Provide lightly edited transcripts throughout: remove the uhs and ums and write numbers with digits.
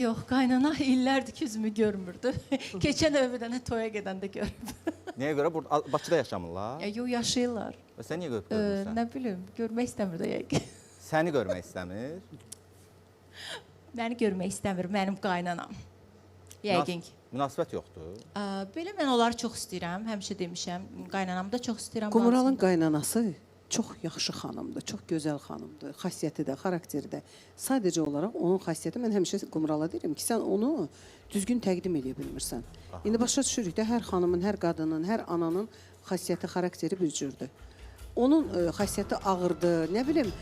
Yox, qaynana illərdir ki, üzümü görmürdü. Keçən dəfə bir dənə toya gedəndə görüb. Nəyə görə? Bakıda yaşamırlar. Yox, yaşayırlar. Və sən niyə görüb görmürsən? Nə bilim, görmək istəmir də yəqin. Səni görmək istəmir. Məni görmək istəmir, mənim qaynanam. Yəqin ki. Münasibət yoxdur. Belə mən onları çox istəyirəm, həmişə demişəm. Qaynanamı da çox istəyirəm. Qumralın qaynanası çox yaxşı xanımdır, çox gözəl xanımdır. Xasiyyəti də, xarakteri də. Sadəcə olaraq onun xasiyyəti, mən həmişə Qumrala deyirəm ki, sən onu düzgün təqdim edə bilmirsən. İndi başa düşürük də, hər xanımın, hər qadının, hər ananın xasiyyəti, xarakteri bir cürdür. Onun xasiyyəti ağırdır, nə bilim,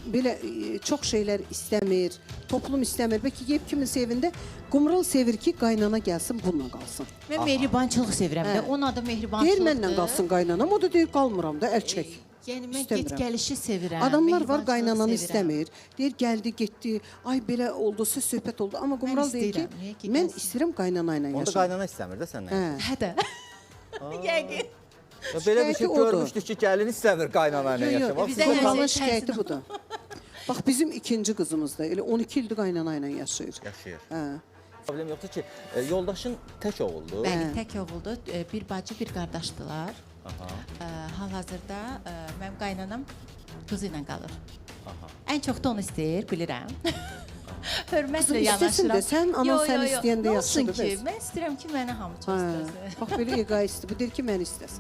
belə çox şeylər istəmir, toplum istəmir. Bəlkə yeyib kiminsə evində Qumral sevir ki, qaynana gəlsin, bununla qalsın. Mən mehribançılıq sevirəm də, onun adı mehribançılıqdır. Deyir, mənlə qalsın qaynanam, o da deyir, qalmıram da, əl çək. Yəni, mən get-gəlişi sevirəm. Adamlar var, qaynananı istəmir. Deyir, gəldi, getdi, ay belə oldu, söz söhbət oldu. Amma Qumral deyir ki, mən istəyirəm qaynana ilə yaşam. Onda qaynana istəmir də səndən. Hə də. Yəqin. Belə bir şey görmüşdük ki, gəlin istəmir qaynana ilə yaşamaq. Qumralın şikayəti budur. Bax, bizim ikinci qızımız da elə 12 ildir qaynana ilə yaşayır. Yaşayır. Hə. Problem yoxdur ki, yoldaşın tək oğuldur. Bəli, tək oğuldur. Bir bacı, bir qardaşdılar. Hal-hazırda mənim qaynanam qızı ilə qalır. Ən çox da onu istəyir, bilirəm. Hörmətlə yanaşıram. İstəsin də, sən anan sən istəyəndə yaxşıdır. yaxşıdır. Mən istəyirəm ki, məni hamı çox istəsin. Bax, belə egoistdir. Bu deyir ki, mən istəsin.